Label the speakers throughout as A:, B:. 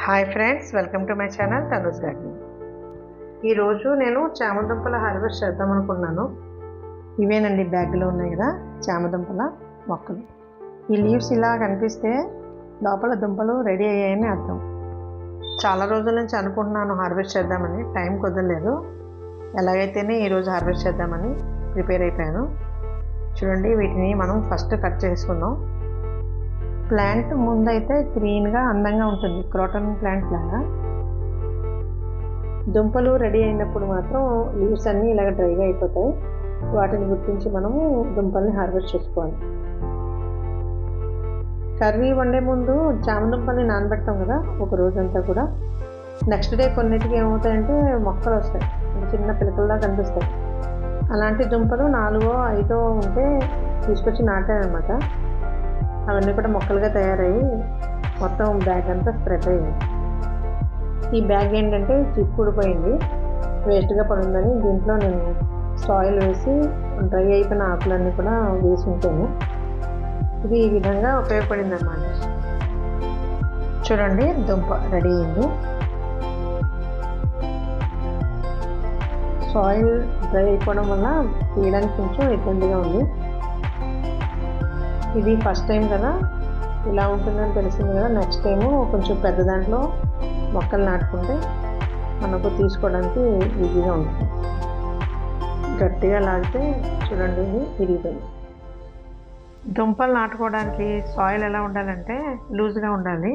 A: Hi friends, welcome to my channel Tanu's gardening. ఈరోజు నేను చామదుంపల harvest చేద్దాం అనుకున్నాను. ఇవేనండి బ్యాగ్లో ఉన్నాయి కదా చామదుంపల మొక్కలు. ఈ లీవ్స్ ఇలా కనిపిస్తే లోపల దుంపలు రెడీ అయ్యాయని అర్థం. చాలా రోజుల నుంచి అనుకుంటున్నాను హార్వెస్ట్ చేద్దామని, టైం కుదరలేదు. ఎలాగైతేనే ఈరోజు హార్వెస్ట్ చేద్దామని ప్రిపేర్ అయిపోయాను. చూడండి, వీటిని మనం ఫస్ట్ కట్ చేసుకుందాం. ప్లాంట్ ముందైతే గ్రీన్గా అందంగా ఉంటుంది, క్రోటన్ ప్లాంట్ లాగా. దుంపలు రెడీ అయినప్పుడు మాత్రం లీవ్స్ అన్నీ ఇలాగ డ్రైగా అయిపోతాయి. వాటిని గుర్తించి మనము దుంపల్ని హార్వెస్ట్ చేసుకోవాలి. కర్రీ వండే ముందు చామదుంపల్ని నానబెడతాం కదా ఒక రోజంతా కూడా. నెక్స్ట్ డే కొన్నిటికి ఏమవుతాయంటే మొక్కలు వస్తాయి, అంటే చిన్న పిలకల్లా కనిపిస్తాయి. అలాంటి దుంపలు 4-5 ఉంటే తీసుకొచ్చి నాటారనమాట. అవన్నీ కూడా మొక్కలుగా తయారయ్యి మొత్తం బ్యాగ్ అంతా స్ప్రెడ్ అయ్యింది. ఈ బ్యాగ్ ఏంటంటే జిప్ ఊడిపోయింది, వేస్ట్గా పడుందని దీంట్లో నేను సాయిల్ వేసి డ్రై అయిపోయిన ఆకులన్నీ కూడా వేసి ఉంటాను. ఇది ఈ విధంగా ఉపయోగపడింది అన్నమాట. చూడండి, దుంప రెడీ అయింది. సాయిల్ డ్రై అయిపోవడం వల్ల తీయడానికి కొంచెం ఇబ్బందిగా ఉంది. ఇది ఫస్ట్ టైం కదా, ఇలా ఉంటుందని తెలిసింది కదా. నెక్స్ట్ టైము కొంచెం పెద్ద దాంట్లో మొక్కలు నాటుకుంటే మనకు తీసుకోవడానికి ఈజీగా ఉంటుంది. గట్టిగా లాగితే చూడండి ఇది విరిగిపోయింది. దుంపలు నాటుకోవడానికి సాయిల్ ఎలా ఉండాలంటే లూజ్గా ఉండాలి.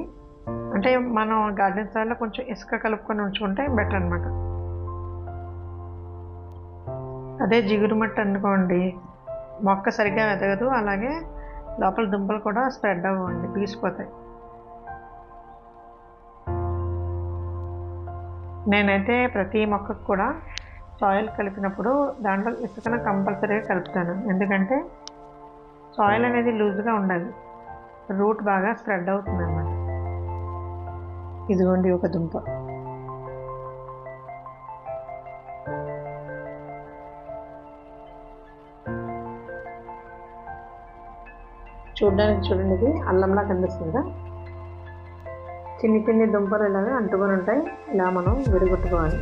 A: అంటే మనం గార్డెన్ సాయిల్లో కొంచెం ఇసుక కలుపుకొని ఉంచుకుంటే బెటర్ అనమాట. అదే జిగురు మట్టి అనుకోండి, మొక్క సరిగ్గా ఎదగదు, అలాగే లోపల దుంపలు కూడా స్ప్రెడ్ అవ్వండి, పీసిపోతాయి. నేనైతే ప్రతి మొక్కకు కూడా సాయిల్ కలిపినప్పుడు దాంట్లో ఇసుకను కంపల్సరీగా కలుపుతాను. ఎందుకంటే సాయిల్ అనేది లూజ్గా ఉండాలి, రూట్ బాగా స్ప్రెడ్ అవుతుంది అన్నమాట. ఇదిగోండి ఒక దుంప. చూడడానికి చూడండి, ఇది అల్లంలా కనిపిస్తుందా. చిన్ని చిన్ని దుంపలు ఇలాగా అంటుకొని ఉంటాయి. ఇలా మనం విడగొట్టుకోవాలి.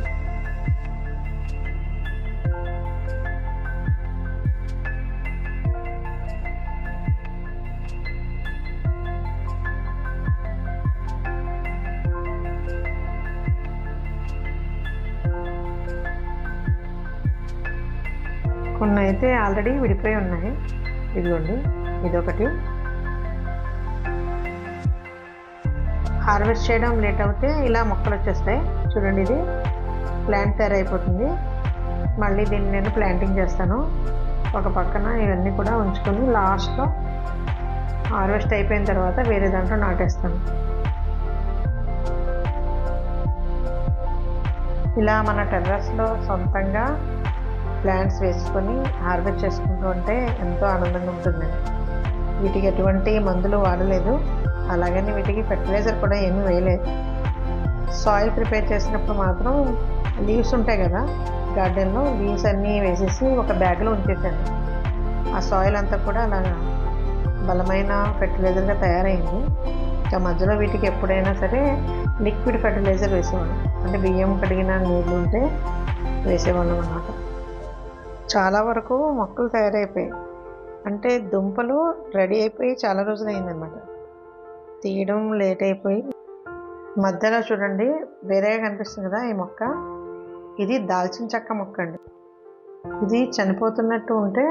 A: కొన్ని అయితే ఆల్రెడీ విడిపోయి ఉన్నాయి. ఇదిగోండి, ఇదొకటి. హార్వెస్ట్ చేయడం లేట్ అవుతే ఇలా మొక్కలు వచ్చేస్తాయి. చూడండి, ఇది ప్లాంట్ తయారైపోతుంది. మళ్ళీ దీన్ని నేను ప్లాంటింగ్ చేస్తాను. ఒక పక్కన ఇవన్నీ కూడా ఉంచుకొని లాస్ట్లో హార్వెస్ట్ అయిపోయిన తర్వాత వేరే దాంట్లో నాటేస్తాను. ఇలా మన టెర్రస్లో సొంతంగా ప్లాంట్స్ వేసుకొని హార్వెస్ట్ చేసుకుంటూ ఉంటే ఎంతో ఆనందంగా ఉంటుందండి. వీటికి ఎటువంటి మందులు వాడలేదు, అలాగని వీటికి ఫెర్టిలైజర్ కూడా ఏమీ వేయలేదు. సాయిల్ ప్రిపేర్ చేసినప్పుడు మాత్రం లీవ్స్ ఉంటాయి కదా గార్డెన్లో, లీవ్స్ అన్నీ వేసేసి ఒక బ్యాగ్లో ఉంచేసాను. ఆ సాయిల్ అంతా కూడా అలాగా బలమైన ఫెర్టిలైజర్గా తయారైంది. ఇంకా మధ్యలో వీటికి ఎప్పుడైనా సరే లిక్విడ్ ఫెర్టిలైజర్ వేసేవాళ్ళం, అంటే బియ్యం కడిగిన నీళ్ళు ఉంటే వేసేవాళ్ళం అన్నమాట. చాలా వరకు మొక్కలు తయారైపోయాయి, అంటే దుంపలు రెడీ అయిపోయి చాలా రోజులు అయిందనమాట. తీయడం లేట్ అయిపోయి మధ్యలో చూడండి వేరేగా కనిపిస్తుంది కదా ఈ మొక్క. ఇది దాల్చిన చెక్క మొక్క అండి. ఇది చనిపోతున్నట్టు ఉంటే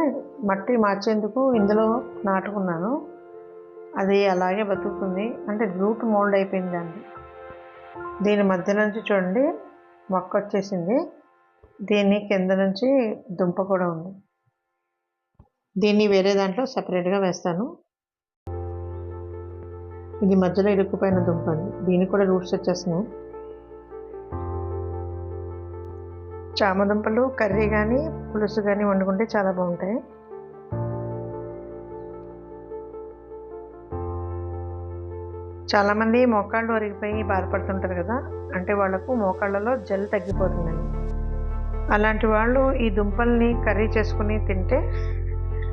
A: మట్టి మార్చేందుకు ఇందులో నాటుకున్నాను. అది అలాగే బతుకుతుంది, అంటే రూట్ మోల్డ్ అయిపోయింది అండి. దీని మధ్య నుంచి చూడండి మొక్క వచ్చేసింది. దీన్ని కింద నుంచి దుంప కూడా ఉంది. దీన్ని వేరే దాంట్లో సపరేట్గా వేస్తాను. ఇది మధ్యలో ఇరుక్కుపోయిన దుంప అండి, దీనికి కూడా రూట్స్ వచ్చేస్తున్నాయి. చామదుంపలు కర్రీ కానీ పులుసు కానీ వండుకుంటే చాలా బాగుంటాయి. చాలామంది మోకాళ్ళు ఒరిగిపోయి బాధపడుతుంటారు కదా, అంటే వాళ్ళకు మోకాళ్ళలో జెల్ తగ్గిపోతుందండి. అలాంటి వాళ్ళు ఈ దుంపల్ని కర్రీ చేసుకుని తింటే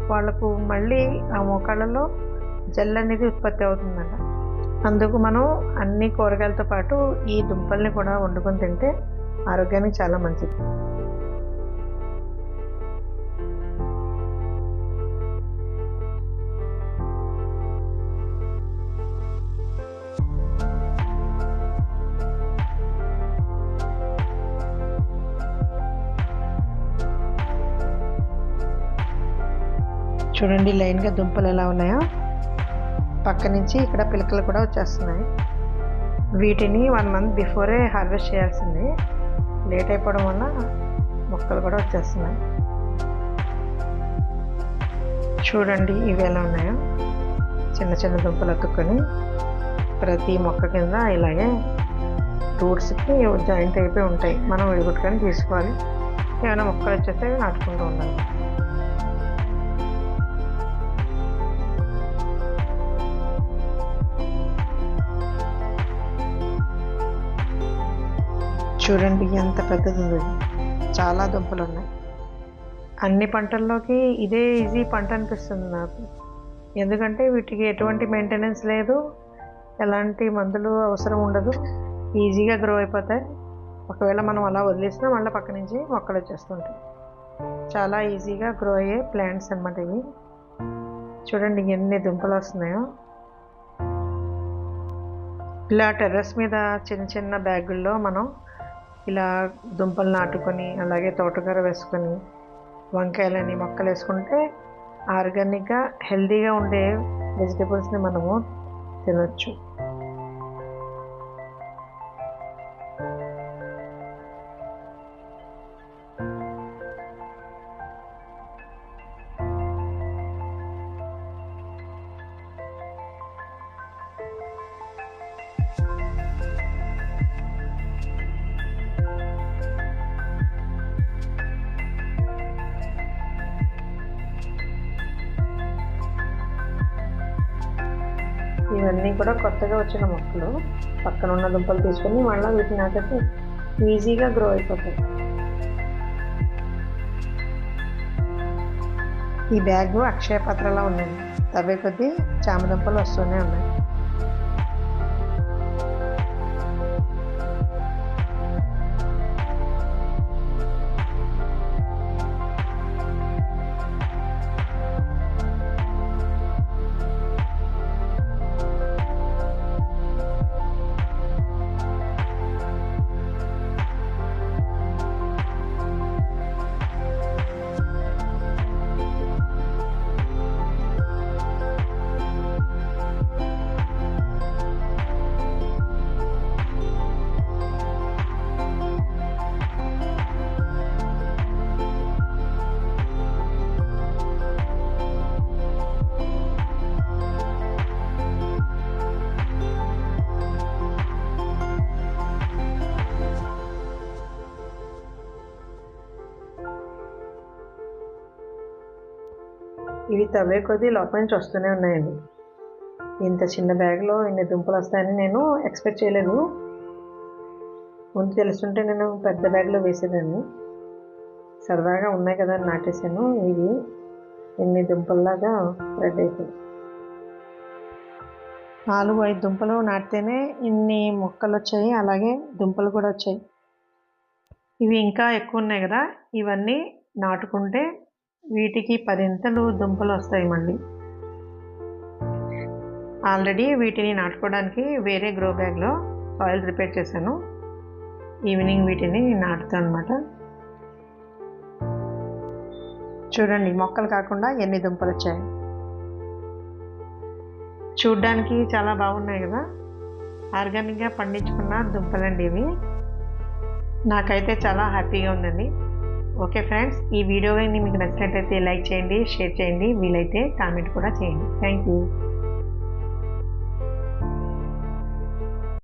A: వాళ్ళకు మళ్ళీ ఆ మోకాళ్ళలో జెల్ అనేది ఉత్పత్తి అవుతుందంట. అందుకు మనం అన్ని కూరగాయలతో పాటు ఈ దుంపల్ని కూడా వండుకొని తింటే ఆరోగ్యానికి చాలా మంచిది. చూడండి లైన్గా దుంపలు ఎలా ఉన్నాయో. పక్క నుంచి ఇక్కడ పిలకలు కూడా వచ్చేస్తున్నాయి. వీటిని 1 month బిఫోరే హార్వెస్ట్ చేయాల్సింది. లేట్ అయిపోవడం వల్ల మొక్కలు కూడా వచ్చేస్తున్నాయి. చూడండి ఇవి ఎలా ఉన్నాయో. చిన్న చిన్న దుంపలు అతుక్కొని ప్రతి మొక్క కింద ఇలాగే రూట్స్కి జాయింట్ అయిపోయి ఉంటాయి. మనం విడగొట్టుకొని తీసుకోవాలి. ఏమైనా మొక్కలు వచ్చేస్తే నాటుకుంటూ ఉండాలి. చూడండి ఎంత పెద్దది ఉంది. చాలా దుంపలు ఉన్నాయి. అన్ని పంటల్లోకి ఇదే ఈజీ పంట అనిపిస్తుంది నాకు. ఎందుకంటే వీటికి ఎటువంటి మెయింటెనెన్స్ లేదు, ఎలాంటి మందులు అవసరం ఉండదు, ఈజీగా గ్రో అయిపోతాయి. ఒకవేళ మనం అలా వదిలేసినా మళ్ళీ పక్క నుంచి మొక్కలు వచ్చేస్తుంటాయి. చాలా ఈజీగా గ్రో అయ్యే ప్లాంట్స్ అన్నమాట ఇవి. చూడండి ఎన్ని దుంపలు వస్తున్నాయో. ఇలా టెర్రస్ మీద చిన్న చిన్న బ్యాగుల్లో మనం ఇలా దుంపలు నాటుకొని అలాగే తోటకూర వేసుకొని వంకాయలని మొక్కలు వేసుకుంటే ఆర్గానిక్గా హెల్తీగా ఉండే వెజిటేబుల్స్ని మనము తినొచ్చు. ఇవన్నీ కూడా కొత్తగా వచ్చిన మొక్కలు. పక్కన ఉన్న దుంపలు తీసుకొని మళ్ళీ వీటిని నాటితే ఈజీగా గ్రో అయిపోతాయి. ఈ బ్యాగ్ అక్షయ పాత్రలా ఉందండి. తవ్వే కొద్దీ చామదుంపలు వస్తూనే ఉన్నాయి. ఇవి తవ్వే కొద్దీ లోపల నుంచి వస్తూనే ఉన్నాయండి. ఇంత చిన్న బ్యాగ్లో ఇన్ని దుంపలు వస్తాయని నేను ఎక్స్పెక్ట్ చేయలేదు. ముందు తెలుస్తుంటే నేను పెద్ద బ్యాగ్లో వేసేదాన్ని. సరదాగా ఉన్నాయి కదా అని నాటేసాను. ఇవి ఇన్ని దుంపల్లాగా స్ప్రెడ్ అయిపోయి 4-5 దుంపలు నాటితేనే ఇన్ని మొక్కలు వచ్చాయి. అలాగే దుంపలు కూడా వచ్చాయి. ఇవి ఇంకా ఎక్కువ ఉన్నాయి కదా, ఇవన్నీ నాటుకుంటే వీటికి 10 దుంపలు వస్తాయి మళ్ళీ. ఆల్రెడీ వీటిని నాటుకోవడానికి వేరే గ్రో బ్యాగ్లో సాయిల్ ప్రిపేర్ చేశాను. ఈవినింగ్ వీటిని నాటుతాను అన్నమాట. చూడండి మొక్కలు కాకుండా ఎన్ని దుంపలు వచ్చాయి. చూడ్డానికి చాలా బాగున్నాయి కదా. ఆర్గానిక్గా పండించుకున్న దుంపలండి ఇవి. నాకైతే చాలా హ్యాపీగా ఉందండి. ఓకే ఫ్రెండ్స్, ఈ వీడియో మీకు నచ్చినట్లయితే లైక్ చేయండి, షేర్ చేయండి, వీలైతే కామెంట్ కూడా చేయండి. Thank you.